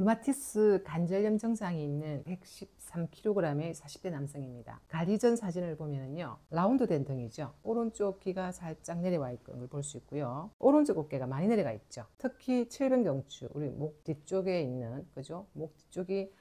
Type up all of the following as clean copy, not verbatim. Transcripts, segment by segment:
류마티스 관절염 증상이 있는 113kg의 40대 남성입니다. 가기 전 사진을 보면요, 라운드된 등이죠. 오른쪽 귀가 살짝 내려와 있는 걸 볼 수 있고요. 오른쪽 어깨가 많이 내려가 있죠. 특히 칠변경추, 우리 목 뒤쪽에 있는, 그죠? 목 뒤쪽이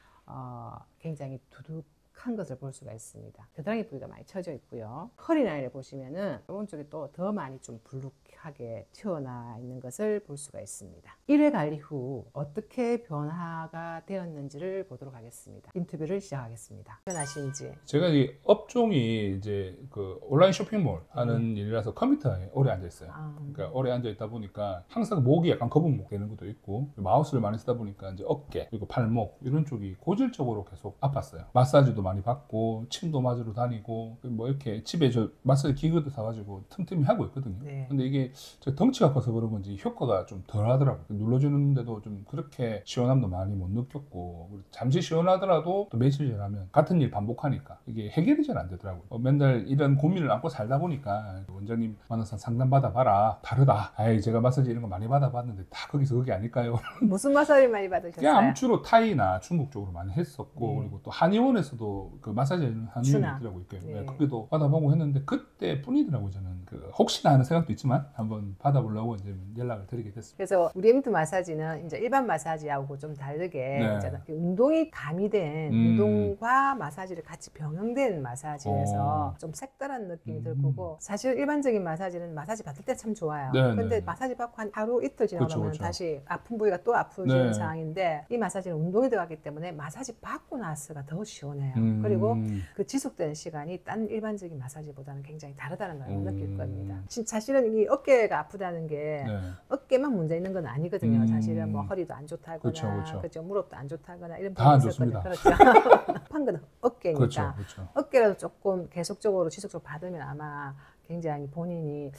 굉장히 두둑한 것을 볼 수가 있습니다. 겨드랑이 부위가 많이 처져 있고요. 허리 라인을 보시면은 오른쪽이 또 더 많이 좀 불룩하게 튀어나와 있는 것을 볼 수가 있습니다. 1회 관리 후 어떻게 변화가 되었는지를 보도록 하겠습니다. 인터뷰를 시작하겠습니다. 변하신지. 제가 이 업종이 이제 그 온라인 쇼핑몰 하는 일이라서 컴퓨터에 오래 앉아 있어요. 그러니까 오래 앉아 있다 보니까 항상 목이 약간 거북목 되는 것도 있고, 마우스를 많이 쓰다 보니까 이제 어깨 그리고 팔목 이런 쪽이 고질적으로 계속 아팠어요. 마사지도 많이 받고 침도 맞으러 다니고 뭐 이렇게 집에 저 마사지 기구도 사가지고 틈틈이 하고 있거든요. 네. 근데 이게 제 덩치가 커서 그런 건지 효과가 좀 덜 하더라고요. 눌러주는데도 좀 그렇게 시원함도 많이 못 느꼈고, 잠시 시원하더라도 또 며칠 지나면 같은 일 반복하니까 이게 해결이 잘 안 되더라고요. 맨날 이런 고민을 안고 살다 보니까 원장님 만나서 상담 받아봐라, 다르다. 아이, 제가 마사지 이런 거 많이 받아봤는데 다 거기서 그게 아닐까요? 무슨 마사지 많이 받으셨어요? 그냥 주로 타이나 중국 쪽으로 많이 했었고, 네. 그리고 또 한의원에서도 그 마사지 한의원이 있더라고요. 네. 거기도 받아보고 했는데 그때 뿐이더라고요. 저는 그 혹시나 하는 생각도 있지만 한번 받아보려고 이제 연락을 드리게 됐습니다. 그래서 우리 엠트 마사지는 이제 일반 마사지하고 좀 다르게 네. 이제 운동이 가미된 운동과 마사지를 같이 병행된 마사지여서 좀 색다른 느낌이 들 거고, 사실 일반적인 마사지는 마사지 받을 때 참 좋아요. 네, 근데 네. 마사지 받고 한 하루 이틀 지나면 그렇죠. 다시 아픈 부위가 또 아프지는 네. 상황인데, 이 마사지는 운동이 들어가기 때문에 마사지 받고 나서가 더 시원해요. 그리고 그 지속되는 시간이 딴 일반적인 마사지보다는 굉장히 다르다는 걸 느낄 겁니다. 사실은 이 어깨가 아프다는 게 네. 어깨만 문제 있는 건 아니거든요. 사실은 뭐 허리도 안 좋다거나, 그렇죠. 그죠? 무릎도 안 좋다거나 이런 다 안 부분이 있을 좋습니다. 거죠. 그렇죠. 아픈 건 어깨니까. 그렇죠. 어깨라도 조금 계속적으로 지속적으로 받으면 아마 굉장히 본인이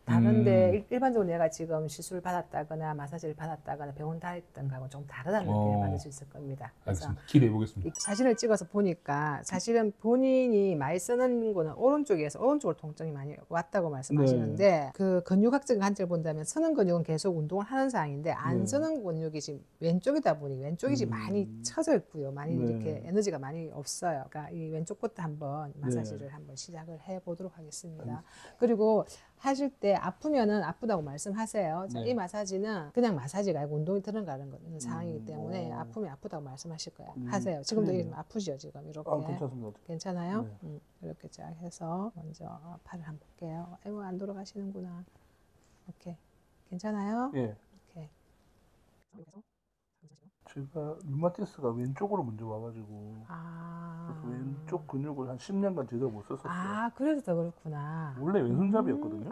다른데 일반적으로 내가 지금 시술을 받았다거나 마사지를 받았다거나 병원 다녔던 거하고 좀 다르다는 느낌을 받을 수 있을 겁니다. 그래서 알겠습니다. 기대해 보겠습니다. 이 사진을 찍어서 보니까 사실은 본인이 많이 쓰는 거는 오른쪽에서 오른쪽으로 통증이 많이 왔다고 말씀하시는데, 그 근육학적 관점을 본다면 쓰는 근육은 계속 운동을 하는 상황인데 안 쓰는 근육이 지금 왼쪽이다 보니 왼쪽이 지금 많이 처져 있고요. 많이 이렇게 에너지가 많이 없어요. 그러니까 이 왼쪽부터 한번 마사지를 한번 시작을 해 보도록 하겠습니다. 그리고 하실 때 아프면은 아프다고 말씀하세요. 자, 이 마사지는 그냥 마사지가 아니고 운동이 들어가는 상황이기 때문에 아프면 아프다고 말씀하실 거예요. 하세요. 지금도 좀 아프죠, 지금 이렇게. 괜찮습니다. 괜찮아요? 이렇게 쫙 해서 먼저 팔을 한번 볼게요. 아이고, 안 돌아가시는구나. 오케이. 괜찮아요? 예. 오케이. 제가 류마티스가 왼쪽으로 먼저 와가지고 그래서 왼쪽 근육을 한 10년간 제대로 못 썼었어요. 그래서 더 그렇구나. 원래 왼손잡이였거든요.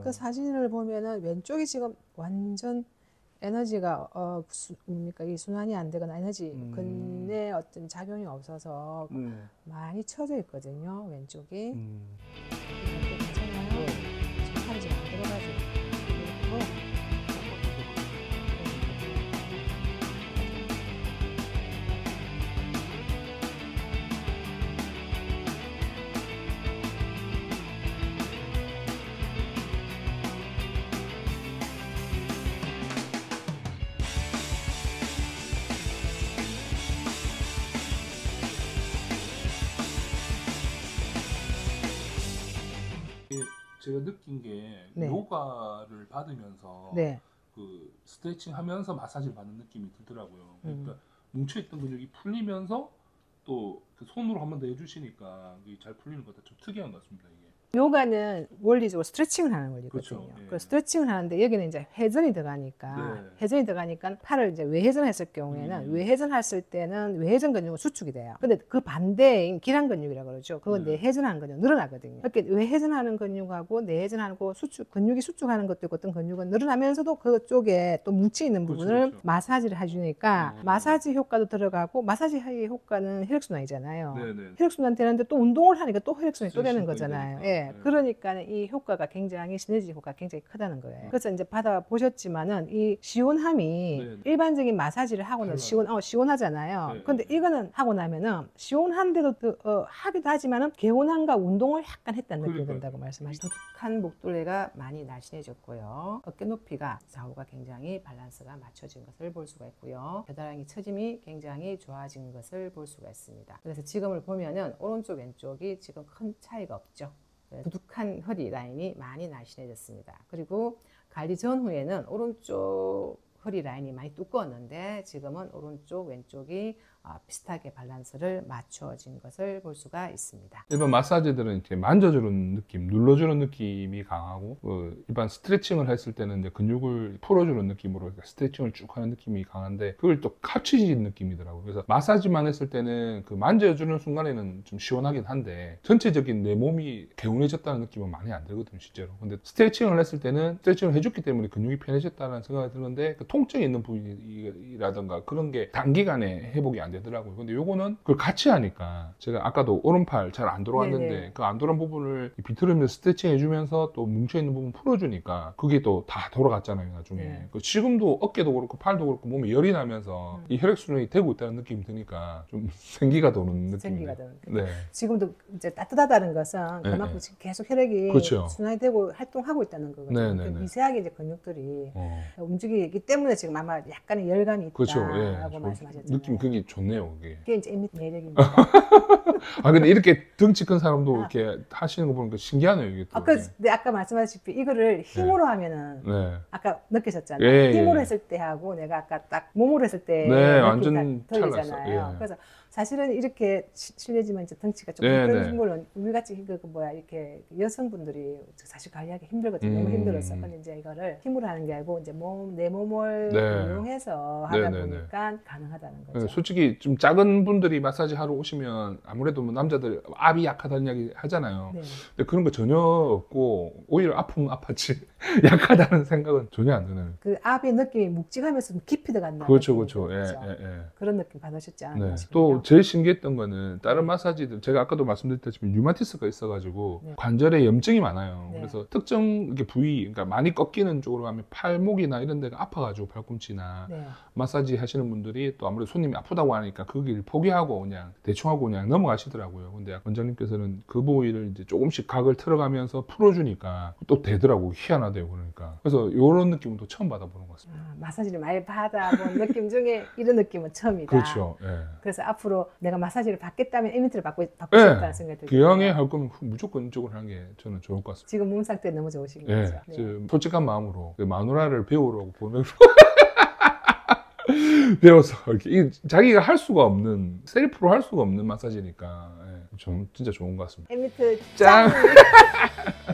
그 사진을 보면은 왼쪽이 지금 완전 에너지가 이 순환이 안 되거나 에너지 근내 어떤 작용이 없어서 많이 처져 있거든요, 왼쪽이. 괜찮아요? 팔이 지금 안 들어가지고. 그리고 제가 느낀 게 네. 요가를 받으면서 네. 그 스트레칭 하면서 마사지를 받는 느낌이 들더라고요. 그러니까 뭉쳐있던 근육이 풀리면서 또 그 손으로 한 번 더 해주시니까 이게 잘 풀리는 것 같아. 좀 특이한 것 같습니다, 이게. 요가는 원리적으로 스트레칭을 하는 원리거든요. 그렇죠. 예. 그 스트레칭을 하는데 여기는 이제 회전이 들어가니까 회전이 들어가니까 팔을 이제 외회전했을 경우에는 외회전했을 때는 외회전 근육은 수축이 돼요. 근데 그 반대인 기란 근육이라고 그러죠. 그건 내회전하는 근육 늘어나거든요. 이렇게 외회전하는 근육하고 내회전하고 근육이 수축하는 것도 있고, 어떤 근육은 늘어나면서도 그쪽에 또 뭉치 있는 부분을 마사지를 해주니까 마사지 효과도 들어가고, 마사지의 효과는 혈액순환이잖아요. 혈액순환 되는데 또 운동을 하니까 또 혈액순환이 또 되는 거잖아요. 예. 네. 그러니까 이 효과가 굉장히 시너지 효과가 굉장히 크다는 거예요. 그래서 이제 받아 보셨지만은 이 시원함이 네. 일반적인 마사지를 하고 나서 시원하잖아요. 네. 근데 이거는 하고 나면은 시원한데도 하기도 하지만은 개운함과 운동을 약간 했다는 느낌이 그러니까요. 든다고 말씀하시죠. 두둑한 목둘레가 많이 날씬해졌고요. 어깨 높이가 좌우가 굉장히 밸런스가 맞춰진 것을 볼 수가 있고요. 겨드랑이 처짐이 굉장히 좋아진 것을 볼 수가 있습니다. 그래서 지금을 보면은 오른쪽 왼쪽이 지금 큰 차이가 없죠. 두둑한 허리 라인이 많이 날씬해졌습니다. 그리고 관리 전후에는 오른쪽 허리 라인이 많이 두꺼웠는데 지금은 오른쪽 왼쪽이 비슷하게 밸런스를 맞춰진 것을 볼 수가 있습니다. 일반 마사지들은 이렇게 만져주는 느낌, 눌러주는 느낌이 강하고 일반 스트레칭을 했을 때는 이제 근육을 풀어주는 느낌으로 스트레칭을 쭉 하는 느낌이 강한데 그걸 또 합치진 느낌이더라고요. 그래서 마사지만 했을 때는 그 만져주는 순간에는 좀 시원하긴 한데 전체적인 내 몸이 개운해졌다는 느낌은 많이 안 들거든요, 실제로. 근데 스트레칭을 했을 때는 스트레칭을 해줬기 때문에 근육이 편해졌다는 생각이 드는데 그 통증이 있는 부위라든가 그런 게 단기간에 회복이 안 되더라고요. 근데 요거는 그걸 같이 하니까 제가 아까도 오른팔 잘 안 돌아갔는데 그 안 돌아간 부분을 비틀으면서 스트레칭 해주면서 또 뭉쳐있는 부분 풀어주니까 그게 또 다 돌아갔잖아요, 나중에. 지금도 어깨도 그렇고 팔도 그렇고 몸에 열이 나면서 이 혈액순환이 되고 있다는 느낌이 드니까 좀 생기가 도는 느낌이에요. 생기가 도는 느낌. 네. 지금도 이제 따뜻하다는 것은 그만큼 계속 혈액이 그렇죠. 순환이 되고 활동하고 있다는 거거든요. 네네네. 미세하게 이제 근육들이 움직이기 때문에 지금 아마 약간의 열감이 그렇죠. 있다라고 말씀하셨잖아요. 느낌 그게 좋네요, 그게. 그게 이제 매력입니다. 근데 이렇게 덩치 큰 사람도 이렇게 하시는 거 보니까 신기하네요, 이게 또. 근데 아까 말씀하셨다시피 이거를 힘으로 하면은 네. 아까 느끼셨잖아요. 예, 힘으로 예. 했을 때 하고 내가 아까 딱 몸으로 했을 때 네, 느낌이 완전 다 틀리잖아요. 찰났어요. 예. 그래서 사실은 이렇게 실례지만 이제 덩치가 조금 네, 큰 네. 물론 우리같이 이렇게 여성분들이 사실 관리하기 힘들거든요. 너무 힘들어서. 근데 이제 이거를 힘으로 하는 게 아니고 이제 내 몸을 네. 이용해서 하다 네, 네, 네. 보니까 가능하다는 거죠. 네, 솔직히 좀 작은 분들이 마사지 하러 오시면 아무래도 뭐 남자들 압이 약하다는 이야기 하잖아요. 네. 근데 그런 거 전혀 없고 오히려 아프면 아팠지 약하다는 생각은 전혀 안 드네요. 그 압의 느낌이 묵직하면서 깊이 들어간다. 그렇죠, 그렇죠. 예, 예, 예. 그런 느낌 받으셨지 않았나 네. 싶은데요. 또 제일 신기했던 거는 다른 마사지들 제가 아까도 말씀드렸다시피 류마티스가 있어가지고 네. 관절에 염증이 많아요. 네. 그래서 특정 이렇게 부위, 그러니까 많이 꺾이는 쪽으로 가면 팔목이나 이런 데가 아파가지고 팔꿈치나 네. 마사지 하시는 분들이 또 아무래도 손님이 아프다고 하니까 그 길 포기하고 그냥 대충 하고 그냥 넘어가시더라고요. 근데 원장님께서는 그 부위를 이제 조금씩 각을 틀어가면서 풀어주니까 또 되더라고. 희한하대요. 그러니까. 그래서 이런 느낌은 또 처음 받아보는 것 같습니다. 마사지를 많이 받아본 느낌 중에 이런 느낌은 처음이다. 그렇죠. 예. 그래서 앞으로 내가 마사지를 받겠다면 이미트를 받고 예. 싶다는 생각이 들어요. 기왕에 할 거면 무조건 이쪽으로 하는 게 저는 좋을 것 같습니다. 지금 몸 상태 너무 좋으신 예. 거죠. 네. 저 솔직한 마음으로 그 마누라를 배우라고 보내고 배워서 이렇게 자기가 할 수가 없는 셀프로 할 수가 없는 마사지니까 좀 진짜 좋은 것 같습니다. 이미트 짱! 짱!